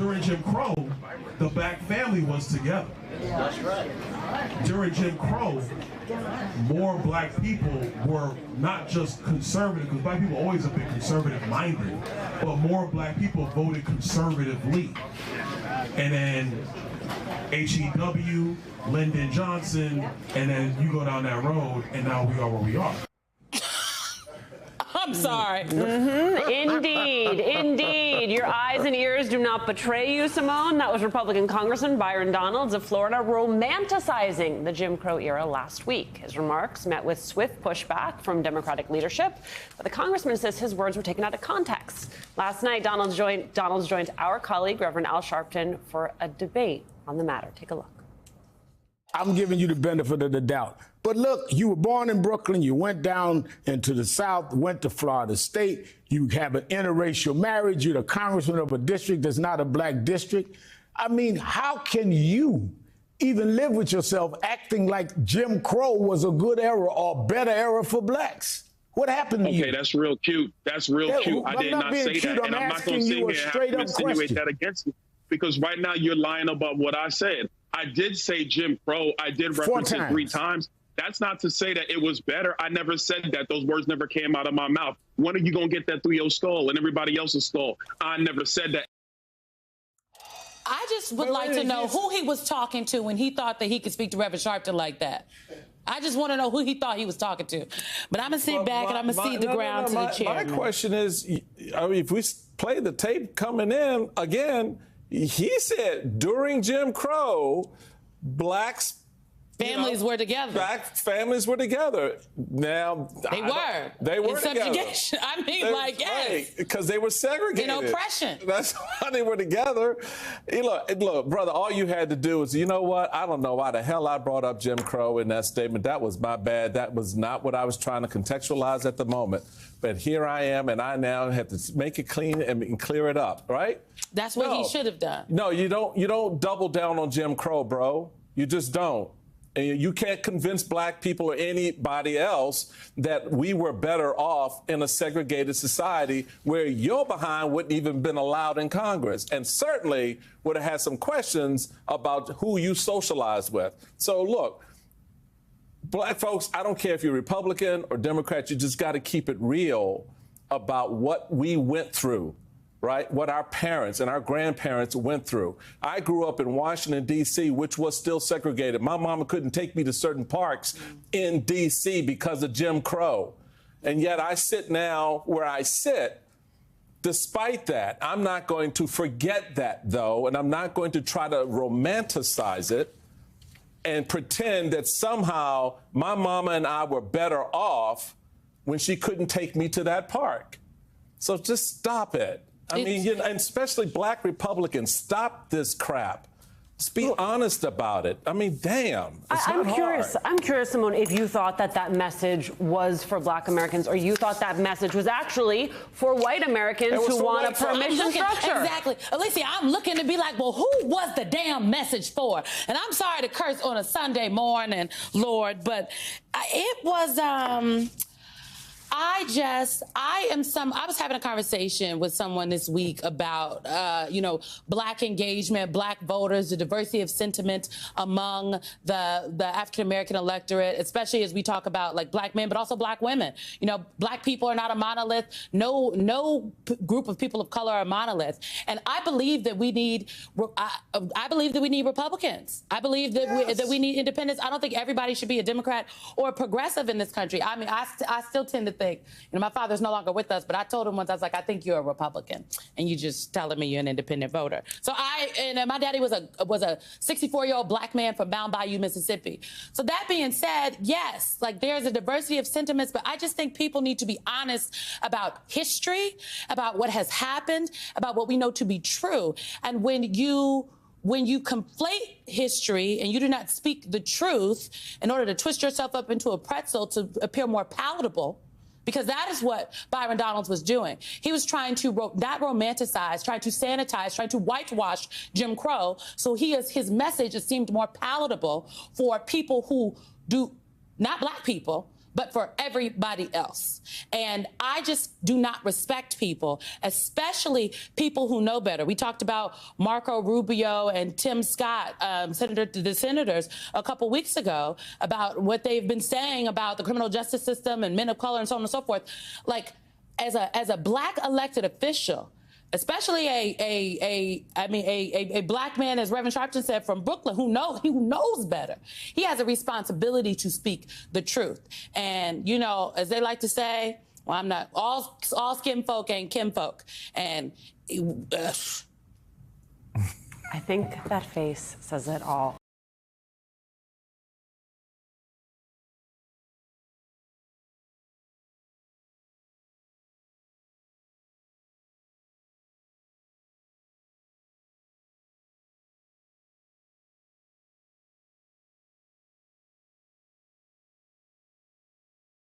during Jim Crow, the black family was together. That's right. During Jim Crow, more black people were not just conservative, because black people always have been conservative-minded, but more black people voted conservatively. And then H.E.W., Lyndon Johnson, and then you go down that road, and now we are where we are. I'm sorry. Indeed, indeed. Your eyes and ears do not betray you, Simone. That was Republican Congressman Byron Donalds of Florida romanticizing the Jim Crow era last week. His remarks met with swift pushback from Democratic leadership, but the congressman says his words were taken out of context. Last night, Donalds joined our colleague, Reverend Al Sharpton, for a debate on the matter. Take a look. I'm giving you the benefit of the doubt. But look, you were born in Brooklyn. You went down into the South, went to Florida State. You have an interracial marriage. You're the congressman of a district that's not a black district. I mean, how can you even live with yourself acting like Jim Crow was a good era or better era for blacks? What happened to you? Okay, that's real cute. That's real cute. I did not say that. And I'm not going to sit here and insinuate that against you. Because right now you're lying about what I said. I did say Jim Crow. I did reference it 3 times. That's not to say that it was better. I never said that. Those words never came out of my mouth. When are you going to get that through your skull and everybody else's skull? I never said that. I just would like to know who he was talking to when he thought that he could speak to Reverend Sharpton like that. I just want to know who he thought he was talking to. But I'm going to sit back and I'm going to cede the ground to the chair. My question is, I mean, if we play the tape coming in again, he said during Jim Crow, blacks families were together. Black families were together. Now they were. They were together. Subjugation. I mean, like yes, because they were segregated. In oppression. That's why they were together. Look, brother. All you had to do is, you know what? I don't know why the hell I brought up Jim Crow in that statement. That was my bad. That was not what I was trying to contextualize at the moment. But here I am, and I now have to make it clean and clear it up. Right? That's what he should have done. No, you don't. You don't double down on Jim Crow, bro. You just don't. And you can't convince black people or anybody else that we were better off in a segregated society where your behind wouldn't even been allowed in Congress, and certainly would have had some questions about who you socialized with. So look, black folks, I don't care if you're Republican or Democrat, you just got to keep it real about what we went through. Right? What our parents and our grandparents went through. I grew up in Washington, D.C., which was still segregated. My mama couldn't take me to certain parks in D.C. because of Jim Crow. And yet I sit now where I sit. Despite that, I'm not going to forget that, though, and I'm not going to try to romanticize it and pretend that somehow my mama and I were better off when she couldn't take me to that park. So just stop it. I mean, and especially black Republicans, stop this crap. Just be honest about it. I mean, damn. I'm curious, Simone, if you thought that that message was for black Americans, or you thought that message was actually for white Americans who want a permission structure. Exactly. Alicia, I'm looking to be like, well, who was the damn message for? And I'm sorry to curse on a Sunday morning, Lord, but it was... I was having a conversation with someone this week about, black engagement, black voters, the diversity of sentiment among the African-American electorate, especially as we talk about like black men, but also black women. You know, black people are not a monolith. No group of people of color are a monolith. And I believe that we need, Republicans. I believe that we need independents. I don't think everybody should be a Democrat or a progressive in this country. I mean, I still tend to think, my father's no longer with us, but I told him once, I was like, I think you're a Republican, and you just telling me you're an independent voter. So my daddy was a 64-year-old black man from Mound Bayou, Mississippi. So that being said, yes, like there's a diversity of sentiments, but I just think people need to be honest about history, about what has happened, about what we know to be true. And when you conflate history and you do not speak the truth in order to twist yourself up into a pretzel to appear more palatable, because that is what Byron Donalds was doing. He was trying to not romanticize, trying to sanitize, trying to whitewash Jim Crow. So his message seemed more palatable for people who do, not black people, but for everybody else. And I just do not respect people, especially people who know better. We talked about Marco Rubio and Tim Scott, the senators, a couple weeks ago about what they've been saying about the criminal justice system and men of color and so on and so forth. Like, as a black elected official, especially a black man, as Reverend Sharpton said, from Brooklyn, who knows better. He has a responsibility to speak the truth. And, you know, as they like to say, well, I'm not, all skin folk ain't kin folk. And I think that face says it all.